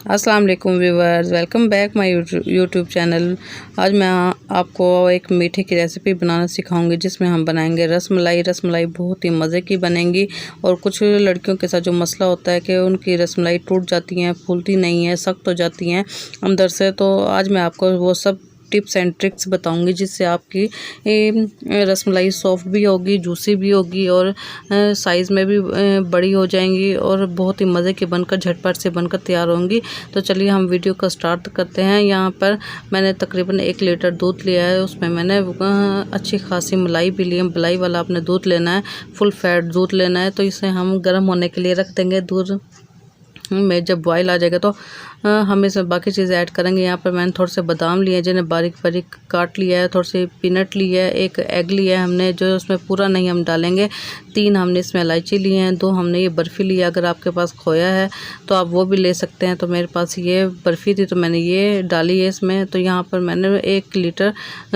अस्सलाम वालेकुम viewers, welcome back my YouTube channel. आज मैं आपको एक मीठे की रेसिपी बनाना सिखाऊंगी जिसमें हम बनाएंगे रसमलाई। रसमलाई बहुत ही मज़े की बनेंगी। और कुछ लड़कियों के साथ जो मसला होता है कि उनकी रसमलाई टूट जाती हैं, फूलती नहीं है, सख्त हो जाती हैं अंदर से, तो आज मैं आपको वो सब टिप्स एंड ट्रिक्स बताऊंगी जिससे आपकी रसमलाई सॉफ्ट भी होगी, जूसी भी होगी और साइज़ में भी बड़ी हो जाएंगी और बहुत ही मज़े की बनकर झटपट से बनकर तैयार होंगी। तो चलिए हम वीडियो का स्टार्ट करते हैं। यहाँ पर मैंने तकरीबन 1 लीटर दूध लिया है, उसमें मैंने अच्छी खासी मलाई भी ली है। मलाई वाला आपने दूध लेना है, फुल फैट दूध लेना है। तो इसे हम गर्म होने के लिए रख देंगे। दूध में जब बॉयल आ जाएगा तो हम इसमें बाकी चीज़ें ऐड करेंगे। यहाँ पर मैंने थोड़े से बादाम लिए हैं जिन्हें बारीक बारीक काट लिया है, थोड़ी सी पीनट ली है, एक एग लिया है हमने जो उसमें पूरा नहीं हम डालेंगे, 3 हमने इसमें इलायची लिए हैं, 2 हमने ये बर्फ़ी लिया। अगर आपके पास खोया है तो आप वो भी ले सकते हैं। तो मेरे पास ये बर्फ़ी थी तो मैंने ये डाली है इसमें। तो यहाँ पर मैंने 1 लीटर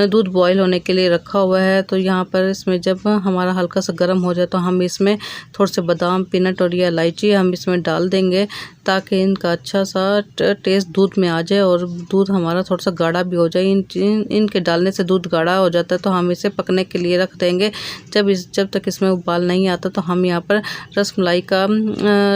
दूध बॉयल होने के लिए रखा हुआ है। तो यहाँ पर इसमें जब हमारा हल्का सा गर्म हो जाए तो हम इसमें थोड़े से बादाम, पीनट और ये इलायची हम इसमें डाल देंगे ताकि इनका अच्छा सा टेस्ट दूध में आ जाए और दूध हमारा थोड़ा सा गाढ़ा भी हो जाए। इनके डालने से दूध गाढ़ा हो जाता है तो हम इसे पकने के लिए रख देंगे। जब तक इसमें उबाल नहीं आता तो हम यहाँ पर रसमलाई का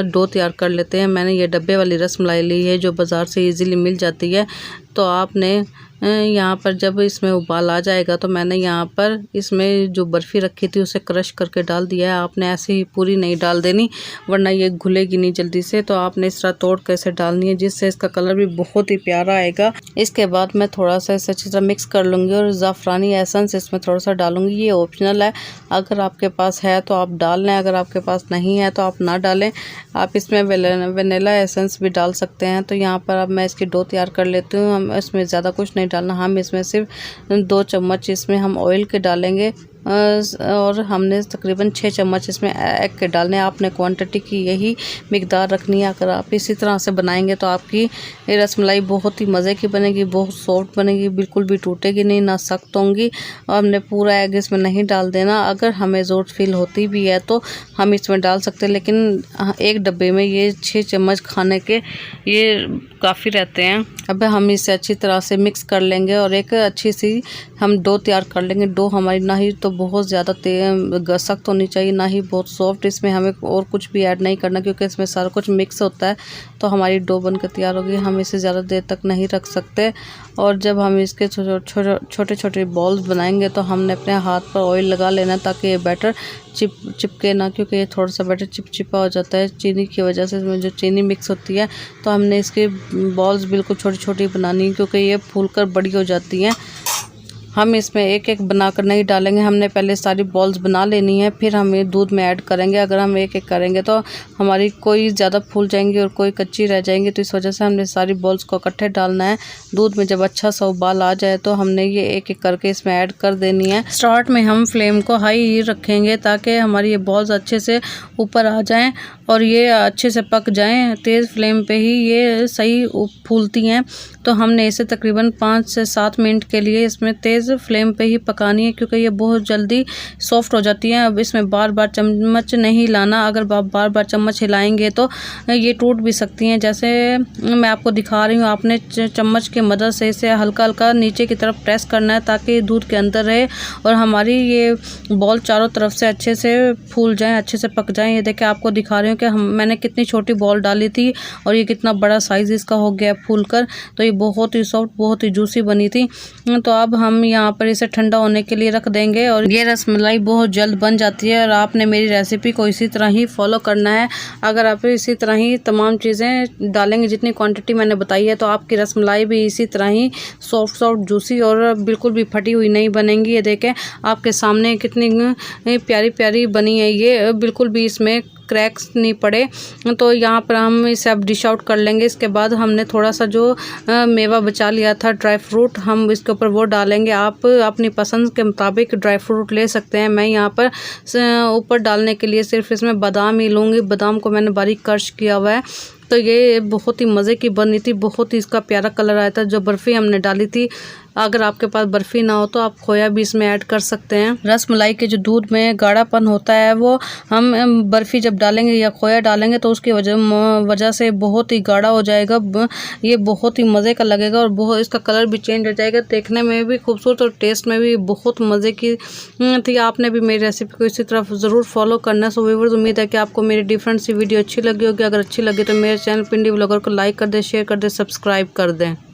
डो तैयार कर लेते हैं। मैंने ये डब्बे वाली रसमलाई ली है जो बाज़ार से इजीली मिल जाती है। तो आपने यहाँ पर जब इसमें उबाल आ जाएगा तो मैंने यहाँ पर इसमें जो बर्फ़ी रखी थी उसे क्रश करके डाल दिया है। आपने ऐसे ही पूरी नहीं डाल देनी वरना ये घुलेगी नहीं जल्दी से। तो आपने इस तरह तोड़ कर इसे डालनी है जिससे इसका कलर भी बहुत ही प्यारा आएगा। इसके बाद मैं थोड़ा सा इसे अच्छी तरह मिक्स कर लूँगी और ज़ाफ़रानी एसेंस इसमें थोड़ा सा डालूँगी। ये ऑप्शनल है, अगर आपके पास है तो आप डाल लें, अगर आपके पास नहीं है तो आप ना डालें। आप इसमें वनीला एसेंस भी डाल सकते हैं। तो यहाँ पर अब मैं इसकी डो तैयार कर लेती हूँ। हम इसमें ज़्यादा कुछ नहीं डालना, हम इसमें सिर्फ 2 चम्मच इसमें हम ऑयल के डालेंगे और हमने तकरीबन 6 चम्मच इसमें एग के डालने। आपने क्वांटिटी की यही मिकदार रखनी है। अगर आप इसी तरह से बनाएंगे तो आपकी रसमलाई बहुत ही मज़े की बनेगी, बहुत सॉफ्ट बनेगी, बिल्कुल भी टूटेगी नहीं, ना सख्त होंगी। और हमने पूरा एग इसमें नहीं डाल देना। अगर हमें ज़रूरत फील होती भी है तो हम इसमें डाल सकते हैं, लेकिन एक डब्बे में ये 6 चम्मच खाने के ये काफ़ी रहते हैं। अब हम इसे अच्छी तरह से मिक्स कर लेंगे और एक अच्छी सी हम डो तैयार कर लेंगे। डो हमारी ना ही तो बहुत ज़्यादा सख्त होनी चाहिए, ना ही बहुत सॉफ्ट। इसमें हमें और कुछ भी ऐड नहीं करना क्योंकि इसमें सारा कुछ मिक्स होता है। तो हमारी डो बनकर तैयार होगी। हम इसे ज़्यादा देर तक नहीं रख सकते। और जब हम इसके छोटे छोटे बॉल्स बनाएंगे तो हमने अपने हाथ पर ऑयल लगा लेना ताकि ये बैटर चिपके ना, क्योंकि ये थोड़ा सा बैटर चिपचिपा हो जाता है चीनी की वजह से। इसमें जो चीनी मिक्स होती है तो हमने इसकी बॉल्स बिल्कुल छोटी छोटी बनानी है क्योंकि ये फूलकर बड़ी हो जाती हैं। हम इसमें एक एक बनाकर नहीं डालेंगे, हमने पहले सारी बॉल्स बना लेनी है, फिर हम ये दूध में ऐड करेंगे। अगर हम एक एक करेंगे तो हमारी कोई ज़्यादा फूल जाएंगी और कोई कच्ची रह जाएंगी। तो इस वजह से हमने सारी बॉल्स को इकट्ठे डालना है। दूध में जब अच्छा सा उबाल आ जाए तो हमने ये एक एक करके इसमें ऐड कर देनी है। स्टार्ट में हम फ्लेम को हाई ही रखेंगे ताकि हमारी ये बॉल्स अच्छे से ऊपर आ जाएँ और ये अच्छे से पक जाएँ। तेज़ फ्लेम पे ही ये सही फूलती हैं। तो हमने इसे तकरीबन 5 से 7 मिनट के लिए इसमें तेज़ फ्लेम पे ही पकानी है क्योंकि ये बहुत जल्दी सॉफ्ट हो जाती हैं। अब इसमें बार बार चम्मच नहीं हिलाना, अगर आप बार बार चम्मच हिलाएंगे तो ये टूट भी सकती हैं। जैसे मैं आपको दिखा रही हूँ, आपने चम्मच की मदद से इसे हल्का हल्का नीचे की तरफ प्रेस करना है ताकि दूध के अंदर रहे और हमारी ये बॉल चारों तरफ से अच्छे से फूल जाएँ, अच्छे से पक जाएँ। ये देखिए आपको दिखा रही हूँ कि मैंने कितनी छोटी बॉल डाली थी और ये कितना बड़ा साइज़ इसका हो गया फूल कर। तो ये बहुत ही सॉफ्ट, बहुत ही जूसी बनी थी। तो अब हम यहाँ पर इसे ठंडा होने के लिए रख देंगे और ये रसमलाई बहुत जल्द बन जाती है। और आपने मेरी रेसिपी को इसी तरह ही फॉलो करना है। अगर आप इसी तरह ही तमाम चीज़ें डालेंगे जितनी क्वांटिटी मैंने बताई है तो आपकी रसमलाई भी इसी तरह ही सॉफ्ट सॉफ्ट जूसी और बिल्कुल भी फटी हुई नहीं बनेंगी। ये देखें आपके सामने कितनी प्यारी प्यारी बनी है, ये बिल्कुल भी इसमें क्रैक्स नहीं पड़े। तो यहाँ पर हम इसे अब डिश आउट कर लेंगे। इसके बाद हमने थोड़ा सा जो मेवा बचा लिया था, ड्राई फ्रूट, हम इसके ऊपर वो डालेंगे। आप अपनी पसंद के मुताबिक ड्राई फ्रूट ले सकते हैं। मैं यहाँ पर ऊपर डालने के लिए सिर्फ इसमें बादाम ही लूँगी। बादाम को मैंने बारीक क्रश किया हुआ है। तो ये बहुत ही मज़े की बनी थी, बहुत ही इसका प्यारा कलर आया था। जो बर्फ़ी हमने डाली थी अगर आपके पास बर्फ़ी ना हो तो आप खोया भी इसमें ऐड कर सकते हैं। रसमलाई के जो दूध में गाढ़ापन होता है वो हम बर्फ़ी जब डालेंगे या खोया डालेंगे तो उसकी वजह से बहुत ही गाढ़ा हो जाएगा। ये बहुत ही मज़े का लगेगा और बहुत इसका कलर भी चेंज हो जाएगा, देखने में भी खूबसूरत और टेस्ट में भी बहुत मज़े की थी। आपने भी मेरी रेसिपी को इसी तरह ज़रूर फॉलो करना। सो व्यूअर्स, उम्मीद है कि आपको मेरी डिफरेंट सी वीडियो अच्छी लगी होगी। अगर अच्छी लगी तो मेरे चैनल पिंडी व्लॉगर को लाइक कर दें, शेयर कर दें, सब्सक्राइब कर दें।